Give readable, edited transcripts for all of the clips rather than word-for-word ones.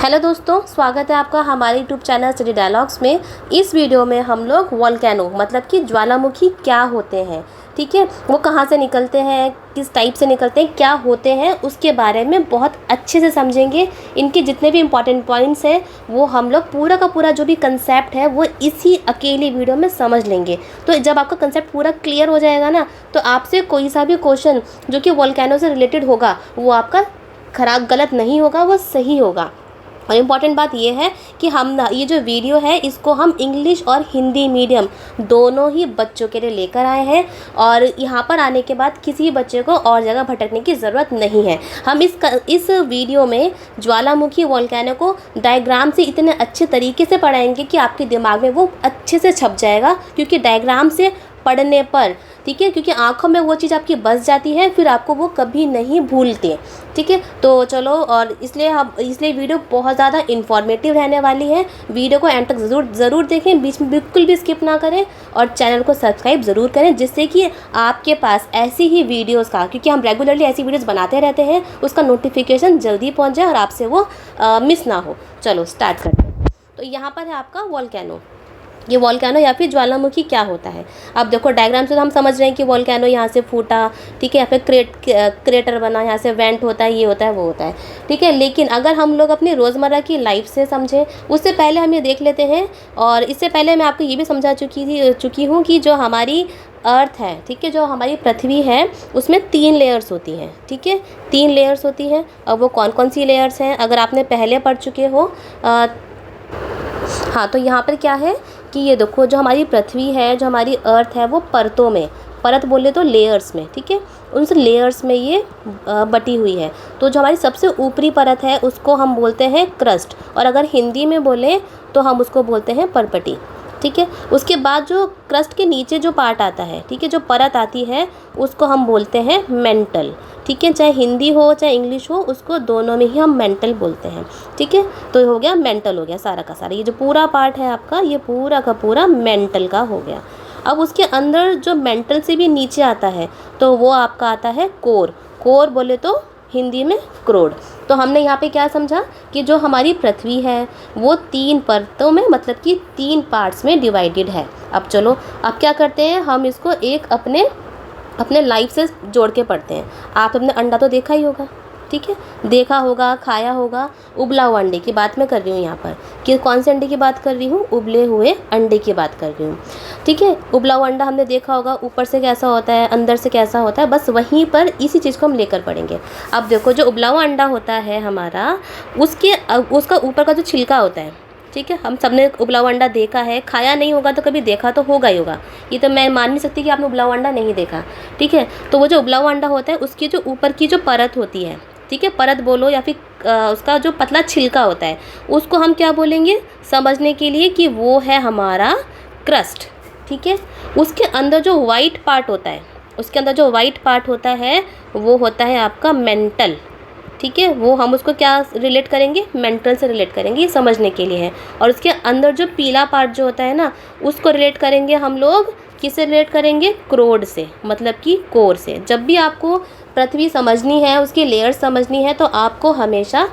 Hello दोस्तों, स्वागत है आपका हमारे यूट्यूब चैनल स्टडी डायलॉग्स में। इस वीडियो में हम लोग वोल्केनो मतलब कि ज्वालामुखी क्या होते हैं, ठीक है, वो कहाँ से निकलते हैं, किस टाइप से निकलते हैं, क्या होते हैं, उसके बारे में बहुत अच्छे से समझेंगे। इनके जितने भी इम्पॉर्टेंट पॉइंट्स हैं वो हम लोग पूरा का पूरा जो भी कंसेप्ट है वो इसी अकेली वीडियो में समझ लेंगे। तो जब आपका कंसेप्ट पूरा क्लियर हो जाएगा ना, तो आपसे कोई सा भी क्वेश्चन जो कि वोल्केनो से रिलेटेड होगा वो आपका खराब गलत नहीं होगा, वो सही होगा। और इम्पॉर्टेंट बात ये है कि हम ये जो वीडियो है इसको हम इंग्लिश और हिंदी मीडियम दोनों ही बच्चों के लिए लेकर आए हैं। और यहाँ पर आने के बाद किसी बच्चे को और जगह भटकने की ज़रूरत नहीं है। हम इस वीडियो में ज्वालामुखी वोल्केनो को डायग्राम से इतने अच्छे तरीके से पढ़ाएंगे कि आपके दिमाग में वो अच्छे से छप जाएगा, क्योंकि डायग्राम से पढ़ने पर, ठीक है, क्योंकि आँखों में वो चीज़ आपकी बस जाती है, फिर आपको वो कभी नहीं भूलते, ठीक है। तो चलो, और इसलिए वीडियो बहुत ज़्यादा इन्फॉर्मेटिव रहने वाली है। वीडियो को एंड तक ज़रूर देखें, बीच में बिल्कुल भी स्किप ना करें, और चैनल को सब्सक्राइब ज़रूर करें, जिससे कि आपके पास ऐसी ही वीडियोज़ का, क्योंकि हम रेगुलरली ऐसी वीडियोज़ बनाते रहते हैं, उसका नोटिफिकेशन जल्दी पहुँच जाए और आपसे वो मिस ना हो। चलो स्टार्ट करते हैं। तो यहाँ पर है आपका वोल्केनो। ये वोल्केनो या फिर ज्वालामुखी क्या होता है। अब देखो डायग्राम से तो हम समझ रहे हैं कि वोल्केनो यहाँ से फूटा, ठीक है, या फिर क्रेटर बना, यहाँ से वेंट होता है, ये होता है, वो होता है, ठीक है। लेकिन अगर हम लोग अपनी रोज़मर्रा की लाइफ से समझें, उससे पहले हम ये देख लेते हैं। और इससे पहले मैं आपको ये भी समझा चुकी हूँ कि जो हमारी अर्थ है, ठीक है, जो हमारी पृथ्वी है, उसमें 3 लेयर्स होती हैं, ठीक है, 3 लेयर्स होती हैं। अब वो कौन कौन सी लेयर्स हैं, अगर आपने पहले पढ़ चुके हो हाँ, तो यहाँ पर क्या है कि ये देखो, जो हमारी पृथ्वी है, जो हमारी अर्थ है, वो परतों में, परत बोले तो लेयर्स में, ठीक है, उन लेयर्स में ये बटी हुई है। तो जो हमारी सबसे ऊपरी परत है उसको हम बोलते हैं क्रस्ट, और अगर हिंदी में बोलें तो हम उसको बोलते हैं परपटी, ठीक है। उसके बाद जो क्रस्ट के नीचे जो पार्ट आता है, ठीक है, जो परत आती है, उसको हम बोलते हैं मेंटल, ठीक है। चाहे हिंदी हो चाहे इंग्लिश हो, उसको दोनों में ही हम मेंटल बोलते हैं, ठीक है। तो हो गया मेंटल, हो गया सारा का सारा, ये जो पूरा पार्ट है आपका, ये पूरा का पूरा मेंटल का हो गया। अब उसके अंदर जो मेंटल से भी नीचे आता है तो वो आपका आता है कोर। कोर बोले तो हिंदी में क्रोड। तो हमने यहाँ पे क्या समझा कि जो हमारी पृथ्वी है वो 3 परतों में, मतलब कि 3 पार्ट्स में डिवाइडेड है। अब चलो, अब क्या करते हैं, हम इसको एक अपने लाइफ से जोड़ के पढ़ते हैं। आप अपने अंडा तो देखा ही होगा, ठीक है, देखा होगा, खाया होगा। उबला हुआ अंडे की बात मैं कर रही हूँ यहाँ पर, कि कौन से अंडे की बात कर रही हूँ, उबले हुए अंडे की बात कर रही हूँ, ठीक है। उबला हुआ अंडा हमने देखा होगा, ऊपर से कैसा होता है, अंदर से कैसा होता है, बस वहीं पर इसी चीज़ को हम लेकर पढ़ेंगे। अब देखो, जो उबला हुआ अंडा होता है हमारा, उसका ऊपर का जो छिलका होता है, ठीक है, हम सबने उबला हुआ अंडा देखा है, खाया नहीं होगा तो कभी देखा तो होगा ही होगा। ये तो मैं मान नहीं सकती कि आपने उबला हुआ अंडा नहीं देखा, ठीक है। तो वो जो उबला हुआ अंडा होता है, उसकी जो ऊपर की जो परत होती है, ठीक है, परत बोलो या फिर उसका जो पतला छिलका होता है, उसको हम क्या बोलेंगे समझने के लिए, कि वो है हमारा क्रस्ट, ठीक है। उसके अंदर जो वाइट पार्ट होता है, वो होता है आपका मेंटल, ठीक है। वो हम उसको क्या रिलेट करेंगे, मेंटल से रिलेट करेंगे, ये समझने के लिए है। और उसके अंदर जो पीला पार्ट जो होता है ना, उसको रिलेट करेंगे हम लोग, किससे रिलेट करेंगे, क्रोड से, मतलब कि कोर से। जब भी आपको पृथ्वी समझनी है, उसकी लेयर्स समझनी है, तो आपको हमेशा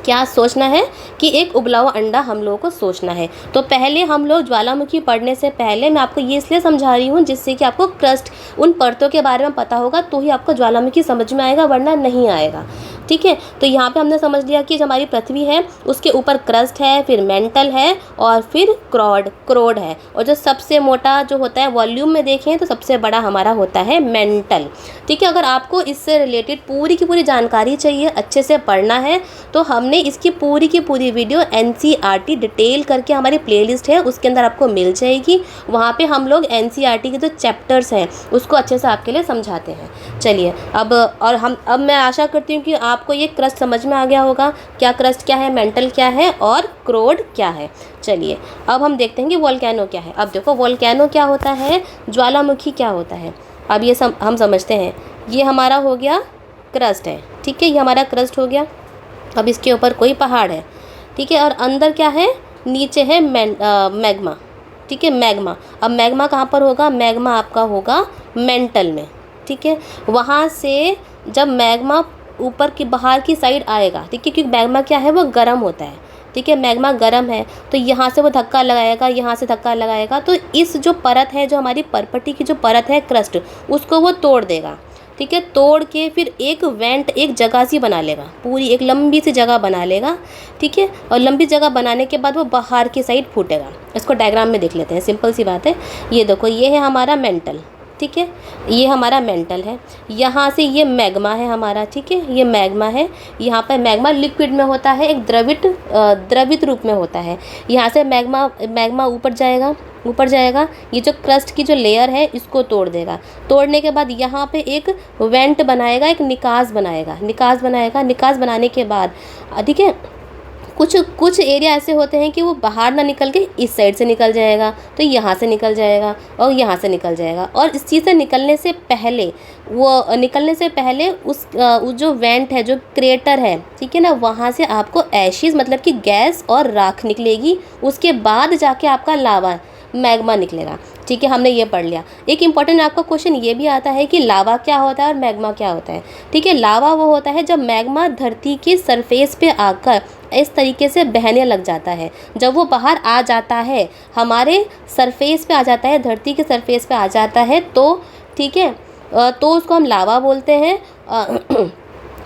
क्या सोचना है कि एक उबला हुआ अंडा हम लोगों को सोचना है। तो पहले हम लोग ज्वालामुखी पढ़ने से पहले मैं आपको ये इसलिए समझा रही हूँ, जिससे कि आपको क्रस्ट, उन परतों के बारे में पता होगा, तो ही आपको ज्वालामुखी समझ में आएगा, वरना नहीं आएगा, ठीक है। तो यहाँ पे हमने समझ लिया कि जो हमारी पृथ्वी है उसके ऊपर क्रस्ट है, फिर मेंटल है, और फिर क्रोड है। और जो सबसे मोटा जो होता है, वॉल्यूम में देखें तो सबसे बड़ा हमारा होता है मेंटल, ठीक है। अगर आपको इससे रिलेटेड पूरी की पूरी जानकारी चाहिए, अच्छे से पढ़ना है, तो हमने इसकी पूरी की पूरी वीडियो NCERT डिटेल करके हमारी प्लेलिस्ट है, उसके अंदर आपको मिल जाएगी। वहाँ पे हम लोग NCERT के जो चैप्टर्स हैं उसको अच्छे से आपके लिए समझाते हैं। चलिए, अब मैं आशा करती हूँ कि आपको ये क्रस्ट समझ में आ गया होगा, क्या क्रस्ट क्या है, मेंटल क्या है, और क्रोड क्या है। चलिए, अब हम देखते हैं कि वोल्केनो क्या है। अब देखो, वोल्केनो क्या होता है, ज्वालामुखी क्या होता है। अब ये हम समझते हैं। ये हमारा हो गया क्रस्ट है, ठीक है, ये हमारा क्रस्ट हो गया। अब इसके ऊपर कोई पहाड़ है, ठीक है, और अंदर क्या है, नीचे है मैग्मा, ठीक है, मैग्मा। अब मैग्मा कहाँ पर होगा, मैग्मा आपका होगा मेंटल में, ठीक है। वहाँ से जब मैग्मा ऊपर की बाहर की साइड आएगा, ठीक है, क्योंकि मैग्मा क्या है वो गर्म होता है, ठीक है, मैग्मा गर्म है, तो यहाँ से वो धक्का लगाएगा, यहाँ से धक्का लगाएगा, तो इस जो परत है, जो हमारी परपटी की जो परत है क्रस्ट, उसको वो तोड़ देगा, ठीक है। तोड़ के फिर एक वेंट, एक जगह सी बना लेगा, पूरी एक लंबी सी जगह बना लेगा, ठीक है। और लंबी जगह बनाने के बाद वो बाहर की साइड फूटेगा। इसको डायग्राम में देख लेते हैं, सिंपल सी बात है। ये देखो, ये है हमारा मेंटल, ठीक है, ये हमारा मेंटल है। यहाँ से ये मैग्मा है हमारा, ठीक है, ये मैग्मा है। यहाँ पर मैग्मा लिक्विड में होता है, एक द्रवित रूप में होता है। यहाँ से मैग्मा ऊपर जाएगा, ये जो क्रस्ट की जो लेयर है इसको तोड़ देगा। तोड़ने के बाद यहाँ पे एक वेंट बनाएगा, एक निकास बनाएगा, निकास बनाने के बाद, ठीक है, कुछ एरिया ऐसे होते हैं कि वो बाहर ना निकल के इस साइड से निकल जाएगा, तो यहाँ से निकल जाएगा और यहाँ से निकल जाएगा। और इस चीज़ से निकलने से पहले उस जो वेंट है, जो क्रेटर है, ठीक है ना, वहाँ से आपको एशिज मतलब कि गैस और राख निकलेगी। उसके बाद जाके आपका लावा मैग्मा निकलेगा, ठीक है। हमने ये पढ़ लिया। एक इम्पॉर्टेंट आपका क्वेश्चन ये भी आता है कि लावा क्या होता है और मैग्मा क्या होता है, ठीक है। लावा वो होता है जब मैग्मा धरती की सरफेस पे आकर इस तरीके से बहने लग जाता है। जब वो बाहर आ जाता है, हमारे सरफेस पे आ जाता है, धरती के सरफेस पे आ जाता है, तो ठीक है, तो उसको हम लावा बोलते हैं।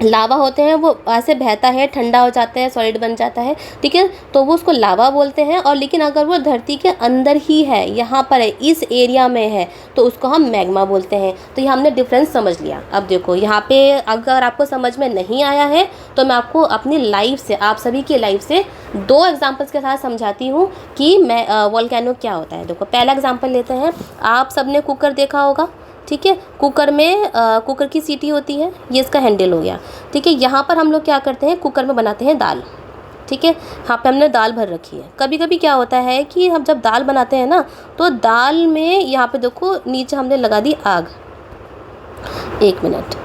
लावा होते हैं, वो ऐसे बहता है, ठंडा हो जाता है, सॉलिड बन जाता है, ठीक है, तो वो उसको लावा बोलते हैं। और लेकिन अगर वो धरती के अंदर ही है, यहाँ पर है, इस एरिया में है, तो उसको हम मैग्मा बोलते हैं। तो ये हमने डिफरेंस समझ लिया। अब देखो यहाँ पे अगर आपको समझ में नहीं आया है तो मैं आपको अपनी लाइफ से, आप सभी की लाइफ से 2 एग्जाम्पल्स के साथ समझाती हूँ कि वोल्केनो क्या होता है। देखो पहला एग्जाम्पल लेते हैं। आप सबने कुकर देखा होगा, ठीक है। कुकर में कुकर की सीटी होती है, ये इसका हैंडल हो गया, ठीक है। यहाँ पर हम लोग क्या करते हैं, कुकर में बनाते हैं दाल, ठीक है। यहाँ पे हमने दाल भर रखी है। कभी कभी क्या होता है कि हम जब दाल बनाते हैं ना, तो दाल में यहाँ पे देखो नीचे हमने लगा दी आग, 1 मिनट,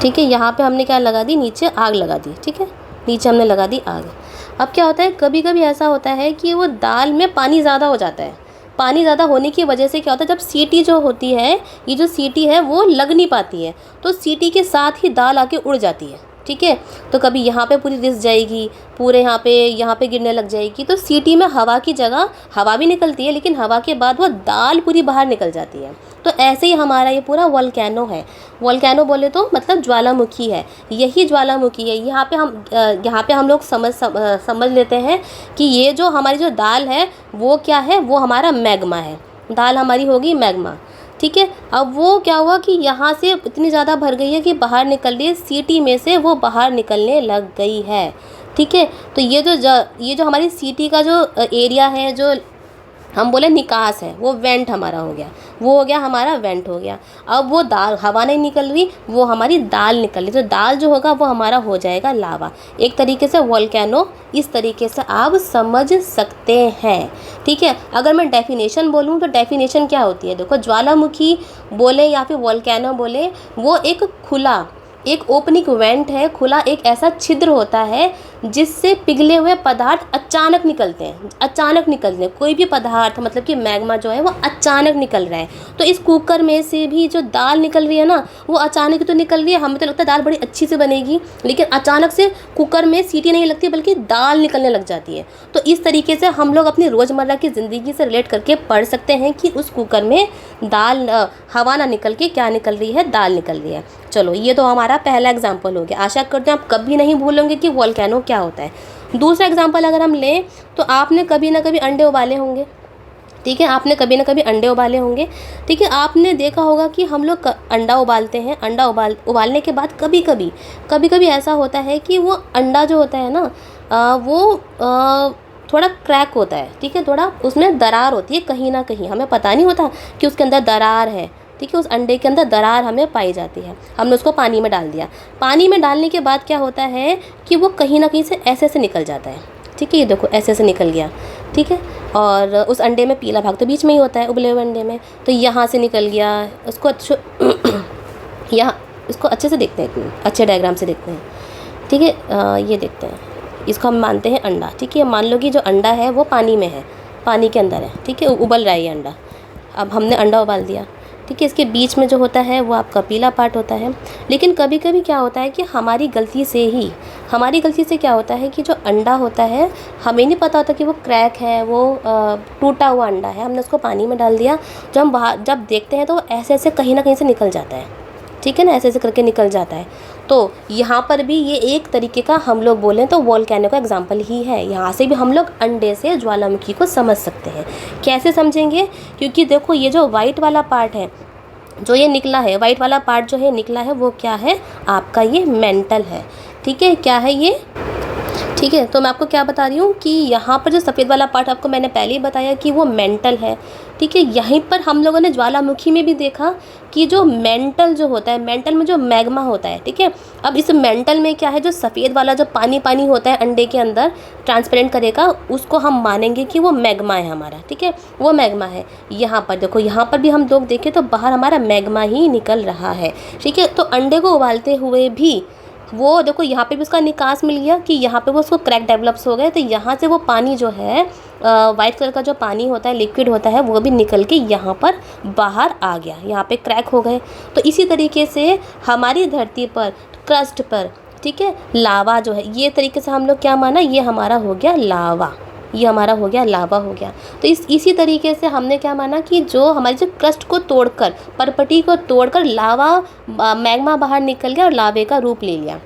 ठीक है। यहाँ पे हमने क्या लगा दी, नीचे आग लगा दी, ठीक है, नीचे हमने लगा दी आग। अब क्या होता है, कभी कभी ऐसा होता है कि वो दाल में पानी ज़्यादा हो जाता है। पानी ज़्यादा होने की वजह से क्या होता है, जब सीटी जो होती है, ये जो सीटी है वो लग नहीं पाती है, तो सीटी के साथ ही दाल आके उड़ जाती है, ठीक है। तो कभी यहाँ पे पूरी रिस जाएगी, पूरे यहाँ पे गिरने लग जाएगी। तो सीटी में हवा की जगह, हवा भी निकलती है, लेकिन हवा के बाद वो दाल पूरी बाहर निकल जाती है। तो ऐसे ही हमारा ये पूरा वोल्केनो है। वोल्केनो बोले तो मतलब ज्वालामुखी है, यही ज्वालामुखी है। यहाँ पे हम लोग समझ लेते हैं कि ये जो हमारी जो दाल है वो क्या है, वो हमारा मैग्मा है। दाल हमारी होगी मैग्मा, ठीक है। अब वो क्या हुआ कि यहाँ से इतनी ज़्यादा भर गई है कि बाहर निकल रही है, सीटी में से वो बाहर निकलने लग गई है, ठीक है। तो ये जो हमारी सीटी का जो एरिया है, जो हम बोले निकास है, वो वेंट हमारा हो गया, वो हो गया हमारा वेंट हो गया। अब वो दाल, हवा नहीं निकल रही, वो हमारी दाल निकल रही, तो दाल जो होगा वो हमारा हो जाएगा लावा। एक तरीके से वोल्केनो इस तरीके से आप समझ सकते हैं, ठीक है। अगर मैं डेफिनेशन बोलूँ तो डेफिनेशन क्या होती है, देखो ज्वालामुखी बोले या फिर वोल्केनो बोले, वो एक ओपनिंग वेंट है, खुला एक ऐसा छिद्र होता है जिससे पिघले हुए पदार्थ अचानक निकलते हैं। कोई भी पदार्थ मतलब कि मैग्मा जो है वो अचानक निकल रहा है। तो इस कुकर में से भी जो दाल निकल रही है ना, वो अचानक तो निकल रही है। हमें तो लगता है दाल बड़ी अच्छी से बनेगी, लेकिन अचानक से कुकर में सीटी नहीं लगती बल्कि दाल निकलने लग जाती है। तो इस तरीके से हम लोग अपनी रोज़मर्रा की ज़िंदगी से रिलेट करके पढ़ सकते हैं कि उस कुकर में दाल, हवा ना निकल के क्या निकल रही है, दाल निकल रही है। चलो ये तो हमारा पहला एग्जाम्पल हो गया। आशा करते हैं आप कभी नहीं भूलोगे कि वोल्केनो क्या होता है। दूसरा एग्जाम्पल अगर हम लें तो आपने कभी ना कभी अंडे उबाले होंगे, ठीक है। आपने कभी ना कभी अंडे उबाले होंगे, ठीक है। आपने देखा होगा कि हम लोग अंडा उबालते हैं। अंडा उबालने के बाद कभी कभी ऐसा होता है कि वो अंडा जो होता है ना, वो थोड़ा क्रैक होता है, ठीक है। थोड़ा उसमें दरार होती है कहीं ना कहीं, हमें पता नहीं होता कि उसके अंदर दरार है, ठीक है। उस अंडे के अंदर दरार हमें पाई जाती है। हमने उसको पानी में डाल दिया। पानी में डालने के बाद क्या होता है कि वो कहीं ना कहीं से ऐसे निकल जाता है, ठीक है। ये देखो ऐसे निकल गया, ठीक है। और उस अंडे में पीला भाग तो बीच में ही होता है, उबले हुए अंडे में, तो यहाँ से निकल गया। उसको इसको अच्छे से देखते हैं, अच्छे डायग्राम से देखते हैं, ठीक है। ये देखते हैं, इसको हम मानते हैं अंडा, ठीक है। मान लो कि जो अंडा है वो पानी में है, पानी के अंदर है, ठीक है, उबल रहा है ये अंडा। अब हमने अंडा उबाल दिया, ठीक है। इसके बीच में जो होता है वो आपका पीला पार्ट होता है। लेकिन कभी कभी क्या होता है कि हमारी गलती से क्या होता है कि जो अंडा होता है हमें नहीं पता होता कि वो क्रैक है, वो टूटा हुआ अंडा है, हमने उसको पानी में डाल दिया। जब हम बाहर जब देखते हैं तो ऐसे ऐसे कहीं ना कहीं से निकल जाता है, ठीक है ना, ऐसे ऐसे करके निकल जाता है। तो यहाँ पर भी ये एक तरीके का हम लोग बोलें तो वोल्केनो का एग्जाम्पल ही है। यहाँ से भी हम लोग अंडे से ज्वालामुखी को समझ सकते हैं। कैसे समझेंगे? क्योंकि देखो ये जो वाइट वाला पार्ट है जो ये निकला है, वाइट वाला पार्ट जो है निकला है, वो क्या है आपका, ये मेंटल है, ठीक है। क्या है ये? ठीक है, तो मैं आपको क्या बता रही हूँ कि यहाँ पर जो सफ़ेद वाला पार्ट आपको मैंने पहले ही बताया कि वो मेंटल है, ठीक है। यहीं पर हम लोगों ने ज्वालामुखी में भी देखा कि जो मेंटल जो होता है, मेंटल में जो मैग्मा होता है, ठीक है। अब इस मेंटल में क्या है, जो सफ़ेद वाला जो पानी पानी होता है अंडे के अंदर ट्रांसपेरेंट करेगा, उसको हम मानेंगे कि वो मैग्मा है हमारा, ठीक है, वो मैग्मा है। यहाँ पर देखो, यहाँ पर भी हम लोग देखें तो बाहर हमारा मैग्मा ही निकल रहा है, ठीक है। तो अंडे को उबालते हुए भी वो देखो यहाँ पे भी उसका निकास मिल गया कि यहाँ पे वो उसको क्रैक डेवलप्स हो गए, तो यहाँ से वो पानी जो है वाइट कलर का जो पानी होता है, लिक्विड होता है, वो भी निकल के यहाँ पर बाहर आ गया, यहाँ पे क्रैक हो गए। तो इसी तरीके से हमारी धरती पर क्रस्ट पर, ठीक है, लावा जो है, ये तरीके से हम लोग क्या माना, ये हमारा हो गया लावा, ये हमारा हो गया लावा हो गया। तो इसी तरीके से हमने क्या माना कि जो हमारी जो क्रस्ट को तोड़कर, परपटी को तोड़कर लावा मैग्मा बाहर निकल गया और लावे का रूप ले लिया।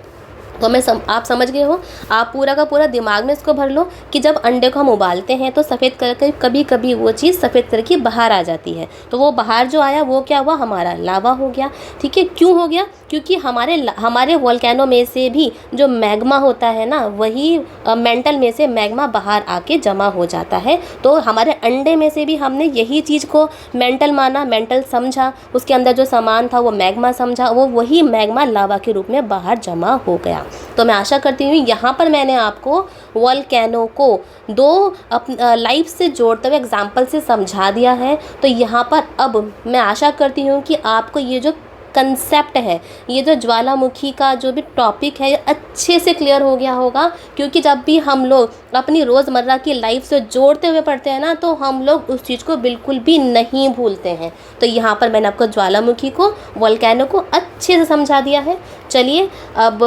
तो आप समझ गए हो। आप पूरा का पूरा दिमाग में इसको भर लो कि जब अंडे को हम उबालते हैं तो सफ़ेद कलर की कभी कभी वो चीज़ सफ़ेद कलर की बाहर आ जाती है, तो वो बाहर जो आया वो क्या हुआ, हमारा लावा हो गया, ठीक है। क्यों हो गया? क्योंकि हमारे वोल्केनो में से भी जो मैग्मा होता है ना, वही मेंटल में से मैग्मा बाहर आके जमा हो जाता है। तो हमारे अंडे में से भी हमने यही चीज़ को मेंटल माना, मेंटल समझा, उसके अंदर जो सामान था वो मैग्मा समझा, वो वही मैग्मा लावा के रूप में बाहर जमा हो गया। तो मैं आशा करती हूँ यहाँ पर मैंने आपको वोल्केनो को दो लाइफ से जोड़ते हुए एग्जाम्पल से समझा दिया है। तो यहाँ पर अब मैं आशा करती हूँ कि आपको ये जो कंसेप्ट है, ये जो ज्वालामुखी का जो भी टॉपिक है, ये अच्छे से क्लियर हो गया होगा। क्योंकि जब भी हम लोग अपनी रोज़मर्रा की लाइफ से जोड़ते हुए पढ़ते हैं ना, तो हम लोग उस चीज़ को बिल्कुल भी नहीं भूलते हैं। तो यहाँ पर मैंने आपको ज्वालामुखी को, वोल्केनो को अच्छे से समझा दिया है। चलिए अब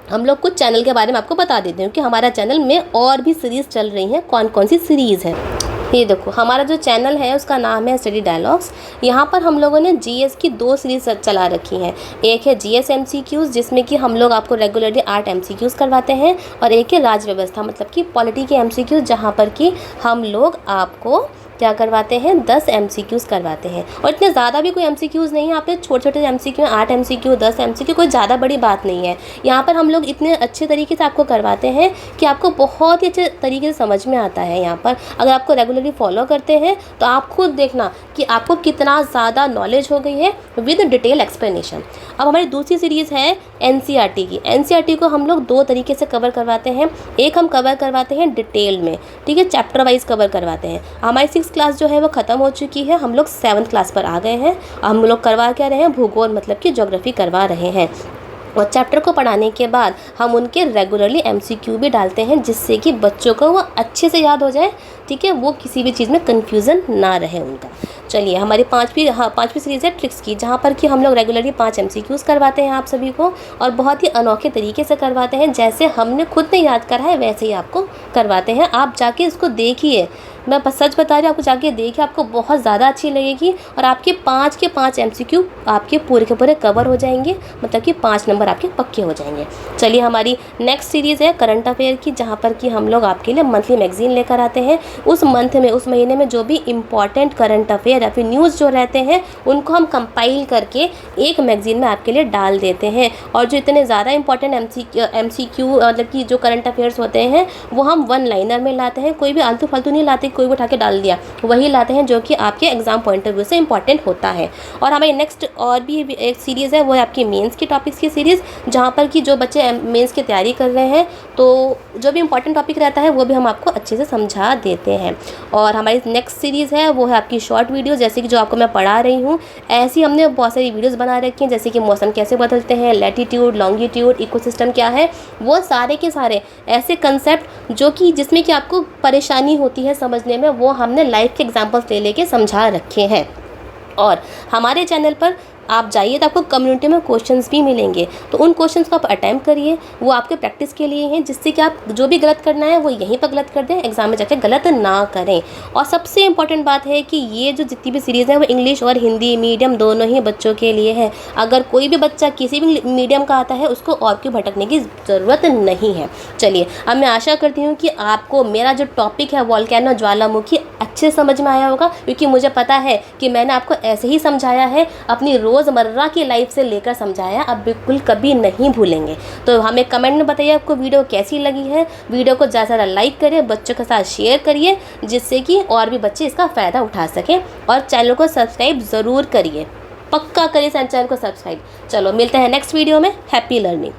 हम लोग कुछ चैनल के बारे में आपको बता देते हैं कि हमारा चैनल में और भी सीरीज़ चल रही हैं। कौन कौन सी सीरीज़ है, ये देखो। हमारा जो चैनल है उसका नाम है स्टडी डायलॉग्स। यहाँ पर हम लोगों ने जीएस की 2 सीरीज़ चला रखी हैं। एक है जीएस एमसीक्यूज़, जिसमें कि हम लोग आपको रेगुलरली 8 एमसीक्यूज़ करवाते हैं, और एक है राज व्यवस्था, मतलब कि पॉलिटी के एमसीक्यूज़, जहाँ पर कि हम लोग आपको क्या करवाते हैं, 10 एमसीक्यूज़ करवाते हैं। और इतने ज़्यादा भी कोई एमसीक्यूज़ नहीं है, आप छोटे छोटे एमसीक्यू, 8 एमसीक्यू, 10 एमसीक्यू, कोई ज़्यादा बड़ी बात नहीं है। यहाँ पर हम लोग इतने अच्छे तरीके से आपको करवाते हैं कि आपको बहुत ही अच्छे तरीके से समझ में आता है। यहाँ पर अगर आपको रेगुलरली फॉलो करते हैं तो आप खुद देखना कि आपको कितना ज़्यादा नॉलेज हो गई है विद डिटेल एक्सप्लेनेशन। अब हमारी दूसरी सीरीज़ है एनसीईआरटी की। एनसीईआरटी को हम लोग 2 तरीके से कवर करवाते हैं। एक हम कवर करवाते हैं डिटेल में, ठीक है, चैप्टर वाइज कवर करवाते हैं। हमारी 6th क्लास जो है वो ख़त्म हो चुकी है, हम लोग 7th क्लास पर आ गए हैं। हम लोग करवा क्या रहे हैं, भूगोल मतलब कि ज्योग्राफी करवा रहे हैं। और चैप्टर को पढ़ाने के बाद हम उनके रेगुलरली एमसीक्यू भी डालते हैं, जिससे कि बच्चों को वो अच्छे से याद हो जाए, ठीक है, वो किसी भी चीज़ में कन्फ्यूज़न ना रहे उनका। चलिए हमारी पाँचवीं सीरीज़ है ट्रिक्स की, जहाँ पर कि हम लोग रेगुलरली 5 एमसीक्यूज़ करवाते हैं आप सभी को, और बहुत ही अनोखे तरीके से करवाते हैं। जैसे हमने खुद ने याद करा है वैसे ही आपको करवाते हैं। आप जाके इसको देखिए, मैं सच बता रही हूँ, आपको जाके देखिए, आपको बहुत ज़्यादा अच्छी लगेगी। और आपके 5 के 5 एमसीक्यू आपके पूरे के पूरे कवर हो जाएंगे, मतलब कि 5 नंबर आपके पक्के हो जाएंगे। चलिए हमारी नेक्स्ट सीरीज़ है करंट अफेयर की, जहाँ पर कि हम लोग आपके लिए मंथली मैगजीन लेकर आते हैं। उस मंथ में, उस महीने में जो भी इम्पॉर्टेंट करंट अफेयर या फिर न्यूज़ जो रहते हैं, उनको हम कंपाइल करके एक मैगजीन में आपके लिए डाल देते हैं। और जो इतने ज़्यादा इंपॉर्टेंट एमसीक्यू मतलब कि जो करंट अफेयर्स होते हैं, वो हम 1 लाइनर में लाते हैं। कोई भी आलतू फालतू नहीं लाते, कोई भी उठा के डाल दिया, वही लाते हैं जो कि आपके एग्जाम पॉइंट ऑफ व्यू से इंपॉर्टेंट होता है। और हमारी नेक्स्ट और भी एक सीरीज़ है, वो है आपकी मेंस की टॉपिक्स की सीरीज़, जहाँ पर कि जो बच्चे मेंस की तैयारी कर रहे हैं, तो जो भी इंपॉर्टेंट टॉपिक रहता है वो भी हम आपको अच्छे से समझा देते हैं। और हमारी नेक्स्ट सीरीज़ है वो है आपकी शॉर्ट वीडियो, जैसे कि जो आपको मैं पढ़ा रही हूँ, ऐसी हमने बहुत सारी वीडियोज़ बना रखी हैं, जैसे कि मौसम कैसे बदलते हैं, लैटीट्यूड, लॉन्गिट्यूड, इकोसिस्टम क्या है, वो सारे के सारे ऐसे कंसेप्ट जो कि जिसमें कि आपको परेशानी होती है समझने में, वो हमने लाइव के एग्जाम्पल्स ले लेके समझा रखे हैं। और हमारे चैनल पर आप जाइए तो आपको कम्युनिटी में क्वेश्चंस भी मिलेंगे, तो उन क्वेश्चंस को आप अटेम्प्ट करिए, वो आपके प्रैक्टिस के लिए हैं, जिससे कि आप जो भी गलत करना है वो यहीं पर गलत कर दें, एग्जाम में जाके गलत ना करें। और सबसे इम्पॉर्टेंट बात है कि ये जो जितनी भी सीरीज़ है वो इंग्लिश और हिंदी मीडियम दोनों ही बच्चों के लिए है। अगर कोई भी बच्चा किसी भी मीडियम का आता है उसको और क्यों भटकने की ज़रूरत नहीं है। चलिए, अब मैं आशा करती हूँ कि आपको मेरा जो टॉपिक है वोल्केनो ज्वालामुखी अच्छे समझ में आया होगा, क्योंकि मुझे पता है कि मैंने आपको ऐसे ही समझाया है, अपनी रोज़मर्रा की लाइफ से लेकर समझाया, आप बिल्कुल कभी नहीं भूलेंगे। तो हमें कमेंट में बताइए आपको वीडियो कैसी लगी है। वीडियो को ज़्यादा से ज़्यादा लाइक करिए, बच्चों के साथ शेयर करिए, जिससे कि और भी बच्चे इसका फ़ायदा उठा सकें। और चैनल को सब्सक्राइब ज़रूर करिए, पक्का करिए चैनल को सब्सक्राइब। चलो मिलते हैं नेक्स्ट वीडियो में। Happy learning.